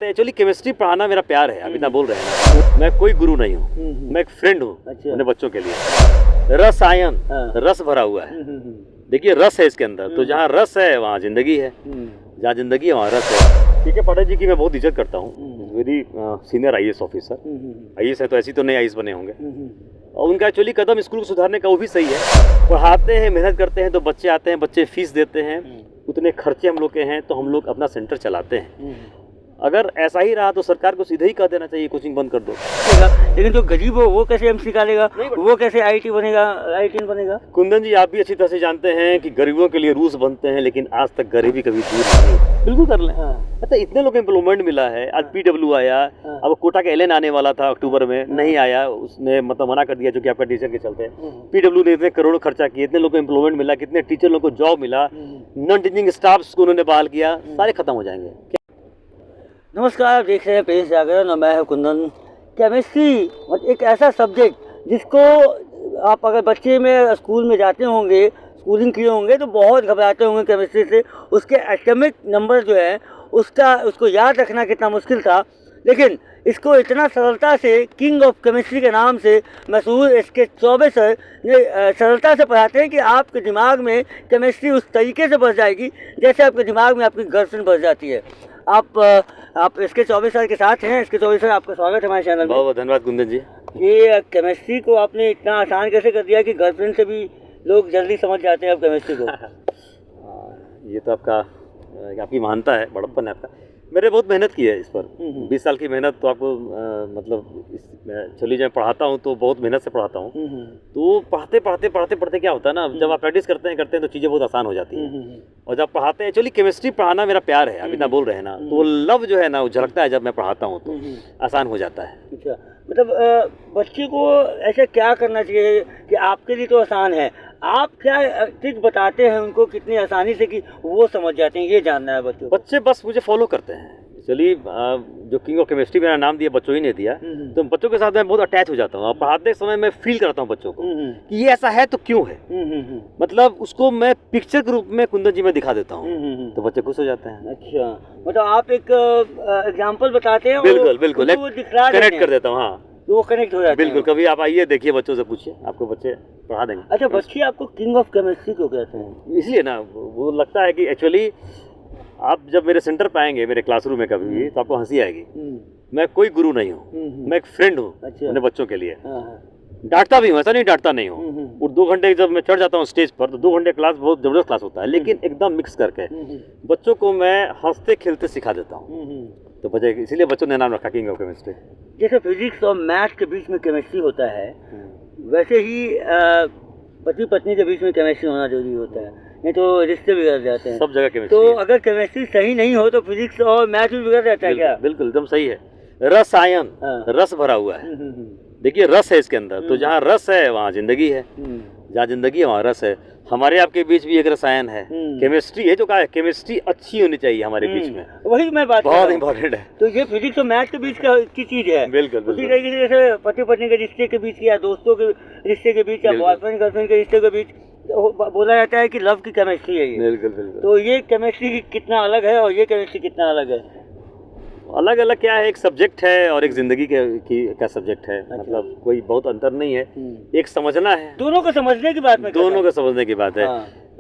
Actually chemistry पढ़ाना मेरा प्यार है। अभी ना बोल रहे हैं मैं कोई गुरु नहीं हूँ, मैं एक फ्रेंड हूँ अपने बच्चों के लिए। रसायन रस भरा हुआ है। देखिए रस है इसके अंदर, तो जहाँ रस है वहाँ जिंदगी है, जहाँ जिंदगी है वहाँ रस है। ठीक है, पाठक जी की मैं बहुत इज्जत करता हूँ, very senior IAS officer. IAS है तो ऐसी तो नहीं IAS बने होंगे। और उनका एक्चुअली कदम स्कूल को सुधारने का वो भी सही है। पढ़ाते हैं, मेहनत करते हैं तो बच्चे आते हैं, बच्चे फीस देते हैं, उतने खर्चे हम लोग के हैं तो हम लोग अपना सेंटर चलाते हैं। अगर ऐसा ही रहा तो सरकार को सीधे ही कह देना चाहिए कोचिंग बंद कर दो। लेकिन जो गरीब हो वो कैसे MC निकालेगा, वो कैसे IT बनेगा, IT बनेगा? कुंदन जी, आप भी अच्छी तरह से जानते हैं कि गरीबों के लिए रूल्स बनते हैं, लेकिन आज तक गरीबी कभी दूर नहीं हुई। बिल्कुल कर लें। अच्छा, इतने लोग एम्प्लॉयमेंट मिला है। आज PW आया, अब कोटा का LN आने वाला था अक्टूबर में, नहीं आया, उसने मतलब मना कर दिया जो कि आपका टीचर के चलते। PW ने इतने करोड़ों खर्चा किए, इतने लोग को एम्प्लॉयमेंट मिला, कितने टीचर लोग को जॉब मिला, नॉन टीचिंग स्टाफ को उन्होंने बहाल किया, सारे खत्म हो जाएंगे। नमस्कार, आप देख रहे हैं पेश जागरण और मैं हूं कुंदन। केमिस्ट्री एक ऐसा सब्जेक्ट जिसको आप अगर बच्चे में स्कूल में जाते होंगे, स्कूलिंग किए होंगे तो बहुत घबराते होंगे केमिस्ट्री से। उसके एटॉमिक नंबर जो है उसको याद रखना कितना मुश्किल था, लेकिन इसको इतना सरलता से किंग ऑफ केमिस्ट्री के नाम से मशहूर SK चौबे सर ने सरलता से पढ़ाते हैं कि आपके दिमाग में केमिस्ट्री उस तरीके से बस जाएगी जैसे आपके दिमाग में आपकी गर्लफ्रेंड बस जाती है। आप SK चौबे सर के साथ हैं। SK चौबे सर, आपका स्वागत है हमारे चैनल में। बहुत बहुत धन्यवाद कुंदन जी। ये केमिस्ट्री को आपने इतना आसान कैसे कर दिया कि गर्लफ्रेंड से भी लोग जल्दी समझ जाते हैं अब केमिस्ट्री को? ये तो आपकी महानता है, बड़प्पन है आपका। मैंने बहुत मेहनत की है इस पर, 20 साल की मेहनत। तो आपको मतलब चलिए जब पढ़ाता हूँ तो बहुत मेहनत से पढ़ाता हूँ। तो पढ़ते क्या होता है ना, जब आप प्रैक्टिस करते हैं तो चीज़ें बहुत आसान हो जाती हैं। और जब पढ़ाते हैं, एक्चुअली केमिस्ट्री पढ़ाना मेरा प्यार है। अभी ना बोल रहे हैं ना, तो वो लव जो है ना वो झलकता है जब मैं पढ़ाता हूँ तो आसान हो जाता है। अच्छा, मतलब बच्चे को ऐसा क्या करना चाहिए कि आपके लिए तो आसान है, आप क्या ट्रिक बताते हैं उनको कितनी आसानी से कि वो समझ जाते हैं, ये जानना है बच्चों को। बच्चे बस मुझे फॉलो करते हैं। चलिए जो किंग ऑफ केमिस्ट्री मेरा नाम दिया बच्चों ही ने दिया, तो बच्चों के साथ मैं बहुत अटैच हो जाता हूँ। और पढ़ाते समय मैं फील करता हूँ बच्चों को कि ये ऐसा है तो क्यों है, मतलब उसको मैं पिक्चर के रूप में कुंदन जी में दिखा देता हूँ, तो बच्चे खुश हो जाते हैं। अच्छा, मतलब आप एक एग्जाम्पल बताते हैं? बिल्कुल कनेक्ट कर देता हूँ। हाँ, तो वो कनेक्ट हो जाता है। बिल्कुल, कभी आप आइए, देखिए, बच्चों से पूछिए, आपको बच्चे पढ़ा देंगे। अच्छा, बच्चे आपको किंग ऑफ केमिस्ट्री क्यों कहते हैं? इसलिए ना, वो लगता है कि एक्चुअली आप जब मेरे सेंटर पे आएंगे, मेरे क्लासरूम में कभी, तो आपको हंसी आएगी। मैं कोई गुरु नहीं हूँ, मैं एक फ्रेंड हूँ अपने बच्चों के लिए। डांटता भी हूँ, ऐसा नहीं डांटता नहीं हूँ। और 2 घंटे जब मैं चढ़ जाता हूँ स्टेज पर, तो 2 घंटे क्लास बहुत जबरदस्त क्लास होता है, लेकिन एकदम मिक्स करके बच्चों को मैं हंसते खेलते सिखा देता हूँ। तो बच्चे, इसीलिए बच्चों ने नाम रखा किंग ऑफ केमिस्ट्री। जैसे फिजिक्स और मैथ के बीच में केमिस्ट्री होता है, वैसे ही पति पत्नी के बीच में केमिस्ट्री होना जरूरी होता है, नहीं तो रिश्ते बिगड़ जाते हैं। सब जगह केमिस्ट्री। तो अगर केमिस्ट्री सही नहीं हो तो फिजिक्स और मैथ भी बिगड़ जाता है क्या? बिल्कुल, एकदम सही है। रसायन रस भरा हुआ है। देखिए रस है इसके अंदर, तो जहाँ रस है वहाँ जिंदगी है, जहाँ जिंदगी है वहाँ रस है। हमारे आपके बीच भी एक रसायन है, केमिस्ट्री है। जो कहा है, केमिस्ट्री अच्छी होनी चाहिए हमारे बीच में, वही मैं बात बहुत इंपॉर्टेंट है। तो ये फिजिक्स और मैथ के बीच की चीज है। बिल्कुल। उसी तरीके से जैसे पति पत्नी के रिश्ते के बीच या दोस्तों के रिश्ते के बीच या बॉयफ्रेंड गर्लफ्रेंड के रिश्ते के बीच बोला जाता है कि लव की केमिस्ट्री है ये। बिल्कुल। तो ये केमिस्ट्री कितना अलग है और ये केमिस्ट्री कितना अलग है? अलग अलग क्या है, एक सब्जेक्ट है और एक जिंदगी का सब्जेक्ट है। मतलब कोई बहुत अंतर नहीं है, एक समझना है। दोनों को समझने की बात में, दोनों को समझने की बात है।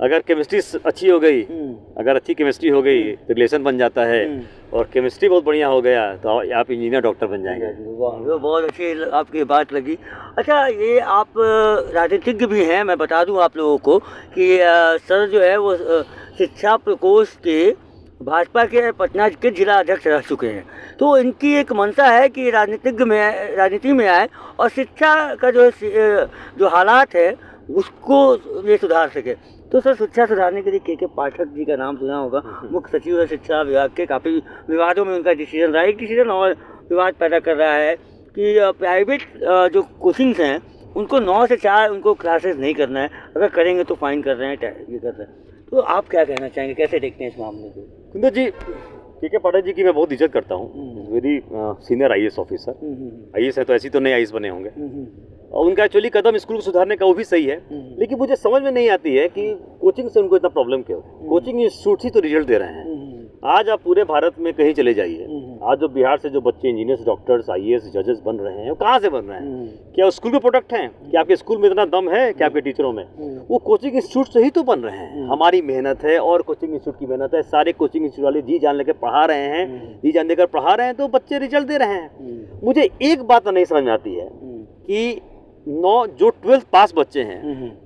अगर केमिस्ट्री अच्छी हो गई, अगर अच्छी केमिस्ट्री हो गई तो रिलेशन बन जाता है, और केमिस्ट्री बहुत बढ़िया हो गया तो आप इंजीनियर डॉक्टर बन जाएंगे। वो बहुत अच्छी आपकी बात लगी। अच्छा, ये आप राजनीतिज्ञ भी हैं, मैं बता दूं आप लोगों को कि सर जो है वो शिक्षा प्रकोष्ठ के भाजपा के पटना के जिला अध्यक्ष रह चुके हैं। तो इनकी एक मंशा है कि राजनीति में आए और शिक्षा का जो हालात है उसको ये सुधार सके। तो सर, शिक्षा सुधारने के लिए के पाठक जी का नाम सुना होगा, मुख्य सचिव है शिक्षा विभाग के। काफ़ी विवादों में उनका डिसीजन रहा है। एक डिसीजन और विवाद पैदा कर रहा है कि प्राइवेट जो कोचिंग्स हैं उनको 9 से 4 उनको क्लासेस नहीं करना है, अगर करेंगे तो फाइन कर रहे हैं, ये कर रहे हैं। तो आप क्या कहना चाहेंगे, कैसे देखते हैं इस मामले को? कुंदन जी, ठीक है, पाठक जी की मैं बहुत इज्जत करता हूँ, very senior IAS officer. IAS है तो ऐसी तो नहीं IAS बने होंगे। और उनका एक्चुअली कदम स्कूल को सुधारने का वो भी सही है, लेकिन मुझे समझ में नहीं आती है कि कोचिंग से उनको इतना प्रॉब्लम क्यों है। कोचिंग इंस्टीट्यूट ही तो रिजल्ट दे रहे हैं। आज आप पूरे भारत में कहीं चले जाइए, आज जो बिहार से जो बच्चे इंजीनियर्स, डॉक्टर्स, IAS, जजेस बन रहे हैं, वो कहाँ से बन रहे हैं? क्या स्कूल के प्रोडक्ट हैं? क्या आपके स्कूल में इतना दम है? क्या आपके टीचरों में? वो कोचिंग इंस्टीट्यूट से ही तो बन रहे हैं। हमारी मेहनत है और कोचिंग इंस्टीट्यूट की मेहनत है। सारे कोचिंग इंस्टीट्यूट वाले जी जान लेकर पढ़ा रहे हैं, जी जान देकर पढ़ा रहे हैं, तो बच्चे रिजल्ट दे रहे हैं। मुझे एक बात नहीं समझ में आती है कि जो 12th पास बच्चे हैं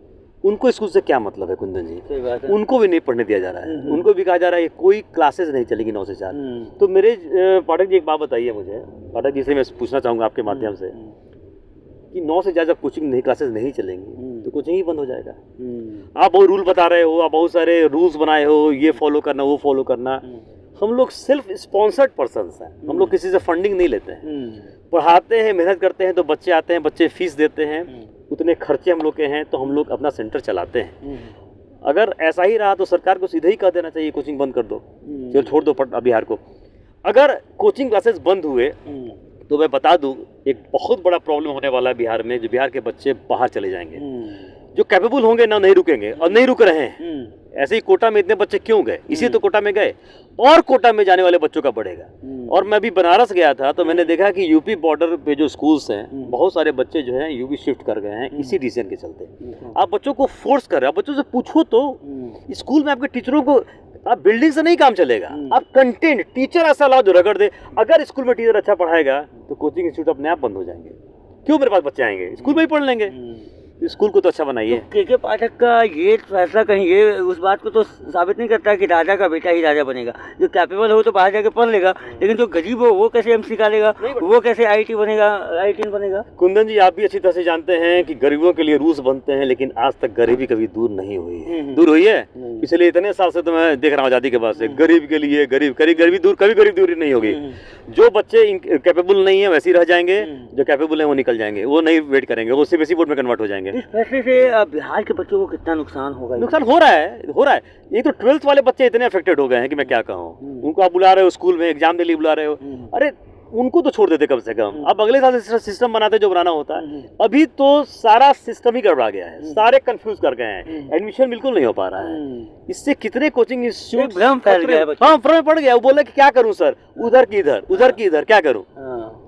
उनको स्कूल से क्या मतलब है कुंदन जी? सही बात है। उनको भी नहीं पढ़ने दिया जा रहा है, उनको भी कहा जा रहा है कि कोई क्लासेस नहीं चलेगी 9 से 4। तो मेरे पाठक जी एक बात बताइए मुझे, पाठक जी से मैं पूछना चाहूँगा आपके माध्यम से कि 9 से ज़्यादा कोचिंग नहीं, क्लासेस नहीं चलेंगी तो कोचिंग ही बंद हो जाएगा। आप बहुत रूल बता रहे हो, आप बहुत सारे रूल्स बनाए हो, ये फॉलो करना, वो फॉलो करना। हम लोग सेल्फ स्पॉन्सर्ड पर्सन्स हैं, हम लोग किसी से फंडिंग नहीं लेते हैं। पढ़ाते हैं, मेहनत करते हैं, तो बच्चे आते हैं, बच्चे फीस देते हैं, उतने खर्चे हम लोग के हैं, तो हम लोग अपना सेंटर चलाते हैं। अगर ऐसा ही रहा तो सरकार को सीधे ही कह देना चाहिए कोचिंग बंद कर दो, चलो छोड़ दो बिहार को। अगर कोचिंग क्लासेस बंद हुए तो मैं बता दूं एक बहुत बड़ा प्रॉब्लम होने वाला है बिहार में, जो बिहार के बच्चे बाहर चले जाएंगे। जो कैपेबल होंगे ना नहीं रुकेंगे, और नहीं रुक रहे हैं। ऐसे ही कोटा में इतने बच्चे क्यों गए? इसी तो कोटा में गए, और कोटा में जाने वाले बच्चों का बढ़ेगा। और मैं भी बनारस गया था तो मैंने देखा कि यूपी बॉर्डर पे जो स्कूल्स हैं, बहुत सारे बच्चे जो हैं यूपी शिफ्ट कर गए हैं इसी रीजन के चलते। आप बच्चों को फोर्स कर रहे हैं, आप बच्चों से पूछो तो स्कूल में आपके टीचरों को, आप बिल्डिंग से नहीं काम चलेगा, आप कंटेंट, टीचर ऐसा लाओ जो रगड़ दे। अगर स्कूल में टीचर अच्छा पढ़ाएगा तो कोचिंग इंस्टीट्यूट अपने आप बंद हो जाएंगे। क्यों मेरे पास बच्चे आएंगे? स्कूल में ही पढ़ लेंगे। स्कूल को तो अच्छा बनाइए। तो के पाठक का ये फैसला कहीं ये उस बात को तो साबित नहीं करता कि राजा का बेटा ही राजा बनेगा। जो कैपेबल हो तो बाहर जाके पढ़ लेगा, लेकिन जो गरीब हो वो कैसे MC निकालेगा, वो कैसे IIT बनेगा, IIT बनेगा। कुंदन जी आप भी अच्छी तरह से जानते हैं कि गरीबों के लिए रूल्स बनते हैं, लेकिन आज तक गरीबी कभी दूर नहीं हुई है। दूर हुई है? पिछले इतने साल से तो मैं देख रहा हूँ आजादी के बाद से, गरीब के लिए कभी गरीब दूर नहीं होगी। जो बच्चे कैपेबल नहीं है वैसे ही रह जाएंगे, जो कैपेबल है वो निकल जाएंगे, वो नहीं वेट करेंगे, वो CBSE बोर्ड में कन्वर्ट हो जाएंगे। इस फैसले से बिहार के बच्चों को कितना नुकसान होगा? नुकसान हो रहा है। ये तो 12th वाले बच्चे इतने अफेक्टेड हो गए हैं कि मैं क्या कहूँ। उनको आप बुला रहे हो स्कूल में, एग्जाम के लिए बुला रहे हो, अरे उनको तो छोड़ देते कम से कम। अब अगले साल से सिस्टम बनाते जो बनाना होता है। अभी तो सारा सिस्टम ही गड़बड़ा गया है, सारे कंफ्यूज कर गए हैं, एडमिशन बिल्कुल नहीं हो पा रहा है। इससे कितने कोचिंग इंस्टीट्यूट भ्रम फैल गया है। हाँ, भ्रम पड़ गया। वो बोले कि क्या करूं सर, उधर की इधर क्या करूं।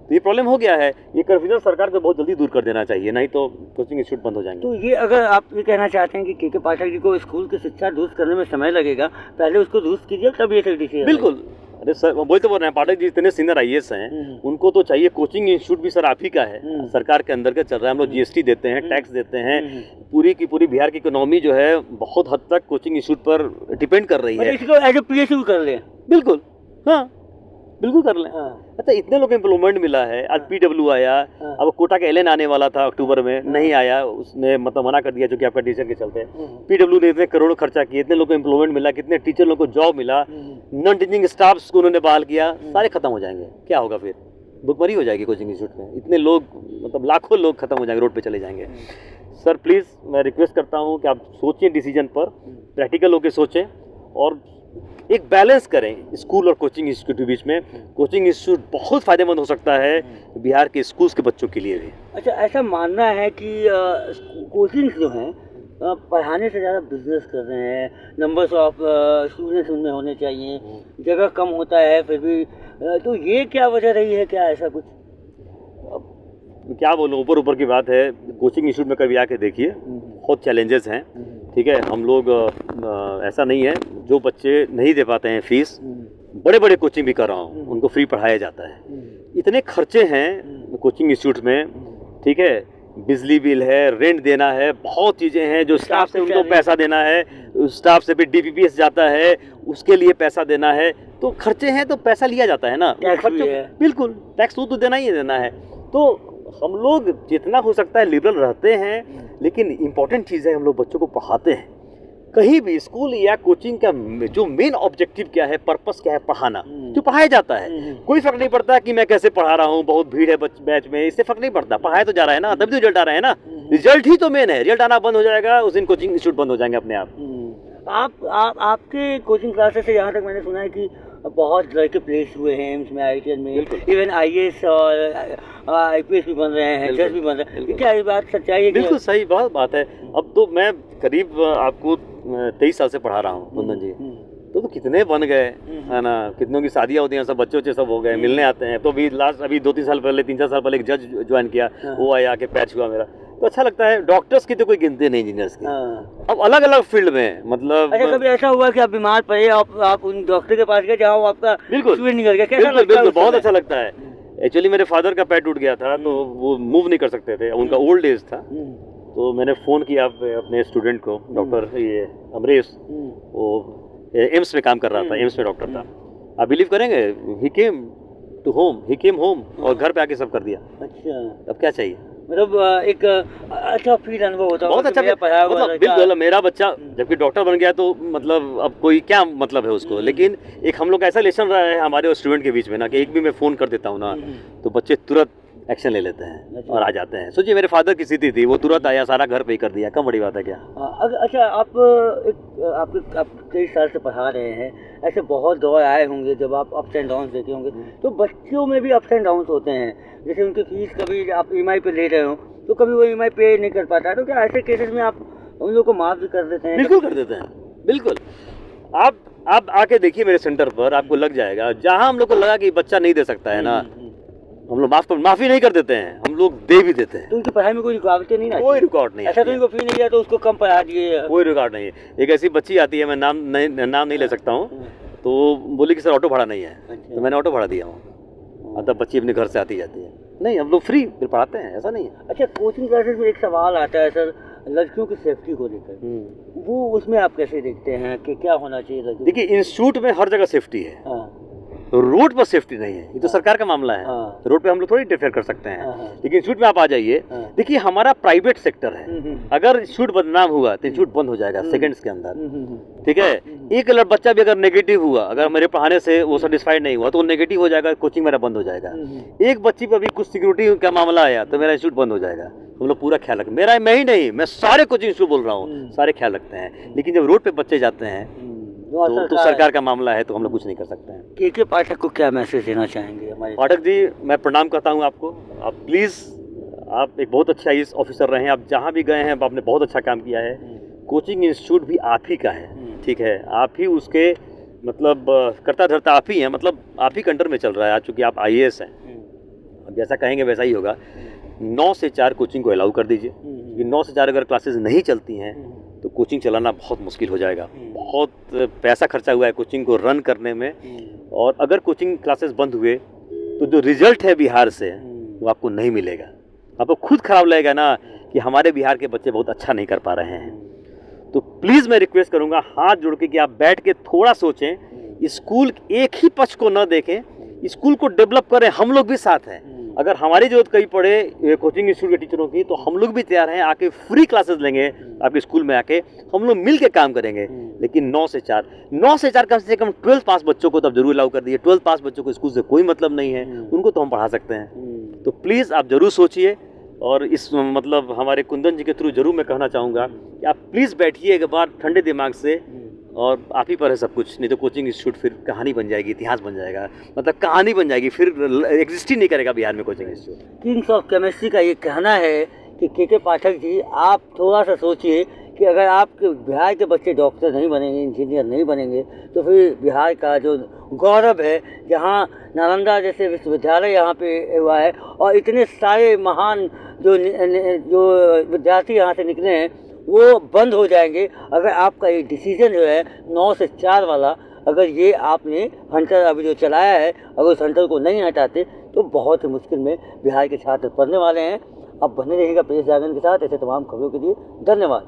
तो ये प्रॉब्लम हो गया है। ये कंफ्यूजन सरकार को बहुत जल्दी दूर कर देना चाहिए, नहीं तो कोचिंग इंस्टीट्यूट बंद हो जाएंगे। तो ये अगर आप ये कहना चाहते हैं कि के पाठक जी को स्कूल की शिक्षा दुरुस्त करने में समय लगेगा, पहले उसको दुरुस्त कीजिए तब ये डिसीजन। बिल्कुल। अरे सर बोल रहे हैं पाठक जी इतने सीनियर IAS हैं, उनको तो चाहिए। कोचिंग इंस्टीट्यूट भी सर आप ही का है, सरकार के अंदर का चल रहा है। हम लोग GST देते हैं, टैक्स देते हैं। पूरी की पूरी बिहार की इकोनॉमी जो है बहुत हद तक कोचिंग इंस्टीट्यूट पर डिपेंड कर रही है। इसको एज ए PSU कर लें। बिल्कुल, हाँ बिल्कुल कर लें। अच्छा, इतने लोग एम्प्लॉयमेंट मिला है। आज PW आया, अब कोटा का LN आने वाला था अक्टूबर में, नहीं आया, उसने मतलब मना कर दिया जो कि आपका डिसीजन के चलते। PW ने इतने करोड़ों खर्चा किए, इतने लोग को एम्प्लॉयमेंट मिला, कितने टीचर लोगों को जॉब मिला, नॉन टीचिंग स्टाफ्स को उन्होंने बहाल किया, सारे खत्म हो जाएंगे। क्या होगा फिर? भुखमरी हो जाएगी कोचिंग इंस्टीट्यूट में। इतने लोग, मतलब लाखों लोग खत्म हो जाएंगे, रोड पे चले जाएंगे। सर प्लीज़ मैं रिक्वेस्ट करता हूँ कि आप सोचें डिसीजन पर, प्रैक्टिकल होकर सोचें और एक बैलेंस करें स्कूल और कोचिंग इंस्टीट्यूट के बीच में। कोचिंग इंस्टीट्यूट बहुत फ़ायदेमंद हो सकता है बिहार के स्कूल्स के बच्चों के लिए भी। अच्छा, ऐसा मानना है कि कोचिंग जो हैं पढ़ाने से ज़्यादा बिजनेस कर रहे हैं, नंबर्स ऑफ स्टूडेंट्स उनमें होने चाहिए, जगह कम होता है फिर भी, तो ये क्या वजह रही है? क्या ऐसा कुछ? क्या बोलूँ, ऊपर की बात है। कोचिंग इंस्टीट्यूट में कभी आके देखिए, बहुत चैलेंजेस हैं। ठीक है, हम लोग ऐसा नहीं है, जो बच्चे नहीं दे पाते हैं फीस, बड़े बड़े कोचिंग भी कर रहा हूँ, उनको फ्री पढ़ाया जाता है। इतने खर्चे हैं कोचिंग इंस्टीट्यूट में। ठीक है, बिजली बिल है, रेंट देना है, बहुत चीज़ें हैं। जो स्टाफ से उनको पैसा देना है, स्टाफ से भी DPPS जाता है, उसके लिए पैसा देना है। तो खर्चे हैं तो पैसा लिया जाता है ना, बिल्कुल टैक्स तो देना ही देना है। तो हम लोग जितना हो सकता है लिबरल रहते हैं, लेकिन इम्पोर्टेंट चीज़ है हम लोग बच्चों को पढ़ाते हैं। कहीं भी स्कूल या कोचिंग का जो मेन ऑब्जेक्टिव क्या है, पर्पस क्या है, पढ़ाना, जो पढ़ाया जाता है। कोई फर्क नहीं पड़ता कि मैं कैसे पढ़ा रहा हूँ, बहुत भीड़ है बैच में, इससे फर्क नहीं पड़ता, पढ़ाया तो जा रहा है ना, तभी तो रिजल्ट आ रहा है ना। रिजल्ट ही तो मेन है। रिजल्ट आना बंद हो जाएगा उस दिन कोचिंग इंस्टीट्यूट बंद हो जाएंगे अपने आप। आपके कोचिंग क्लासेस से यहाँ तक मैंने सुना है कि बहुत लड़के प्लेस हुए हैं एम्स में, IIT में, इवन IAS और IPS भी बन रहे हैं, जज भी बन रहे हैं। क्या ये बात सच्चाई है? बिल्कुल सही, बहुत बात है। अब तो मैं करीब आपको 23 साल से पढ़ा रहा हूँ कुंदन जी। तो कितने बन गए है ना, कितनों की शादियां होती हैं, सब बच्चे सब हो गए, मिलने आते हैं। तो अभी 2-3 साल पहले 3-4 साल पहले एक जज ज्वाइन किया, वो आया आके पैर छुआ मेरा, तो अच्छा लगता है। डॉक्टर्स की तो कोई गिनती नहीं, इंजीनियर्स की। अब अलग अलग फील्ड में मतलब। अच्छा, कभी ऐसा हुआ कि आप बीमार पड़े, आप उन डॉक्टर के पास गए जहाँ वो आपका बिल्कुल ट्रीटमेंट निकल गया, कैसा बिल्कुल बिल्कुल बहुत अच्छा लगता है। एक्चुअली मेरे फादर का पैर टूट गया था, तो वो मूव नहीं कर सकते थे, उनका ओल्ड एज था। तो मैंने फ़ोन किया अपने स्टूडेंट को, डॉक्टर ये अमरीश, वो एम्स में काम कर रहा था, एम्स में डॉक्टर था। आप बिलीव करेंगे, ही केम होम और घर पे आके सब कर दिया। अच्छा, अब क्या चाहिए, मतलब एक अच्छा फील अनुभव होता है, बहुत अच्छा। मतलब बिल्कुल मेरा बच्चा जबकि डॉक्टर बन गया, तो मतलब अब कोई क्या मतलब है उसको। लेकिन एक हम लोग का ऐसा रिलेशन रहा है हमारे और स्टूडेंट के बीच में ना, कि एक भी मैं फ़ोन कर देता हूँ ना, तो बच्चे तुरंत एक्शन ले लेते हैं और आ जाते हैं। सोचिए मेरे फादर की स्थिति थी, वो तुरंत आया, सारा घर पे ही कर दिया, कम बड़ी बात है क्या। अच्छा, आप कई साल से पढ़ा रहे हैं, ऐसे बहुत दौर आए होंगे जब आप अप्स एंड डाउन देखे होंगे, तो बच्चों में भी अप्स एंड डाउन होते हैं। जैसे उनकी फीस कभी आप EMI पे ले रहे हो, तो कभी वो EMI पे नहीं कर पाता, तो क्या ऐसे केसेस में आप उन लोगों को माफ़ भी कर देते हैं? बिल्कुल कर देते हैं, बिल्कुल। आप आके देखिए मेरे सेंटर पर, आपको लग जाएगा। जहाँ हम लोग को लगा कि बच्चा नहीं दे सकता है ना, हम लोग माफ़ी नहीं कर देते हैं, हम लोग दे भी देते हैं। तो उनकी पढ़ाई में कोई रुकावटें नहीं, कोई रिकॉर्ड नहीं। ऐसा तो उनको फी नहीं दिया तो उसको कम पढ़ा दिए, कोई रिकॉर्ड नहीं है। एक ऐसी बच्ची आती है, मैं नाम नहीं ले सकता हूँ, तो बोली कि सर ऑटो भाड़ा नहीं है, तो मैंने ऑटो भाड़ा दिया हूँ। तब बच्ची अपने घर से आती जाती है। नहीं, हम लोग फ्री फिर पढ़ाते हैं, ऐसा नहीं है। अच्छा, कोचिंग क्लासेस में एक सवाल आता है सर, लड़कियों की सेफ्टी को लेकर, वो उसमें आप कैसे देखते हैं कि क्या होना चाहिए लड़कियों? देखिए, इंस्टीट्यूट में हर जगह सेफ्टी है, रोड पर सेफ्टी नहीं है, ये तो सरकार का मामला है। रोड पे हम लोग थोड़ी इंटरफेयर कर सकते हैं, लेकिन इंस्टीट्यूट में आप आ जाइए। देखिए, हमारा प्राइवेट सेक्टर है, अगर इंस्टीट्यूट बदनाम हुआ तो इंस्टीट्यूट बंद हो जाएगा सेकंड्स के अंदर, ठीक है। एक बच्चा भी अगर नेगेटिव हुआ, अगर मेरे पढ़ाने से वो सेटिस्फाइड नहीं हुआ, तो वो नेगेटिव हो जाएगा, कोचिंग मेरा बंद हो जाएगा। एक बच्ची पर भी कुछ सिक्योरिटी का मामला आया तो मेरा इंस्टीट्यूट बंद हो जाएगा। हम लोग पूरा ख्याल रखते, मेरा मैं ही नहीं, मैं सारे कोचिंग इंस्टीट्यूट बोल रहा हूँ, सारे ख्याल रखते हैं। लेकिन जब रोड पे बच्चे जाते हैं तो सरकार का मामला है, तो हम लोग कुछ नहीं कर सकते हैं। के पाठक को क्या मैसेज देना चाहेंगे? हमारे पाठक जी, मैं प्रणाम करता हूं आपको। आप प्लीज़, आप एक बहुत अच्छा IAS ऑफिसर रहे हैं, आप जहां भी गए हैं आपने बहुत अच्छा काम किया है। कोचिंग इंस्टीट्यूट भी आप ही का है, ठीक है, आप ही उसके मतलब करता धरता आप ही हैं, मतलब आप ही कंटर में चल रहा है। आज चूँकि आप IAS हैं, अब जैसा कहेंगे वैसा ही होगा। 9 से 4 कोचिंग को अलाउ कर दीजिए, क्योंकि 9 से 4 अगर क्लासेस नहीं चलती हैं तो कोचिंग चलाना बहुत मुश्किल हो जाएगा। बहुत पैसा खर्चा हुआ है कोचिंग को रन करने में, और अगर कोचिंग क्लासेस बंद हुए तो जो रिजल्ट है बिहार से वो आपको नहीं मिलेगा। आपको खुद खराब लगेगा ना कि हमारे बिहार के बच्चे बहुत अच्छा नहीं कर पा रहे हैं। तो प्लीज़ मैं रिक्वेस्ट करूँगा हाथ जोड़ के कि आप बैठ के थोड़ा सोचें, स्कूल एक ही पक्ष को न देखें, स्कूल को डेवलप करें। हम लोग भी साथ हैं, अगर हमारी जरूरत कहीं पड़े कोचिंग इंस्टीट्यूट के टीचरों की, तो हम लोग भी तैयार हैं, आके फ्री क्लासेस लेंगे आपके स्कूल में, आके हम लोग मिल के काम करेंगे। लेकिन 9 से 4 कम से कम 12th पास बच्चों को तब जरूर अलाउ कर दीजिए। 12th पास बच्चों को स्कूल से कोई मतलब नहीं है, उनको तो हम पढ़ा सकते हैं। तो प्लीज़ आप ज़रूर सोचिए, और इस मतलब हमारे कुंदन जी के थ्रू जरूर मैं कहना चाहूँगा कि आप प्लीज़ बैठिए एक बार ठंडे दिमाग से, और आप ही पर है सब कुछ। नहीं तो कोचिंग इंस्टीट्यूट फिर कहानी बन जाएगी, इतिहास बन जाएगा, मतलब कहानी बन जाएगी, फिर एग्जिस्ट ही नहीं करेगा बिहार में coaching institute. Kings of chemistry का ये कहना है कि के पाठक जी, आप थोड़ा सा सोचिए कि अगर आपके बिहार के बच्चे डॉक्टर नहीं बनेंगे, इंजीनियर नहीं बनेंगे, तो फिर बिहार का जो गौरव है, जहाँ नालंदा जैसे विश्वविद्यालय यहाँ पे हुआ है, और इतने सारे महान जो विद्यार्थी यहाँ से निकले हैं, वो बंद हो जाएंगे अगर आपका ये डिसीजन जो है 9 से 4 वाला, अगर ये आपने हंटर अभी जो चलाया है, अगर उस हंटर को नहीं हटाते तो बहुत ही मुश्किल में बिहार के छात्र पढ़ने वाले हैं। अब बने रहिएगा प्रेस जागरण के साथ ऐसे तमाम खबरों के लिए। धन्यवाद।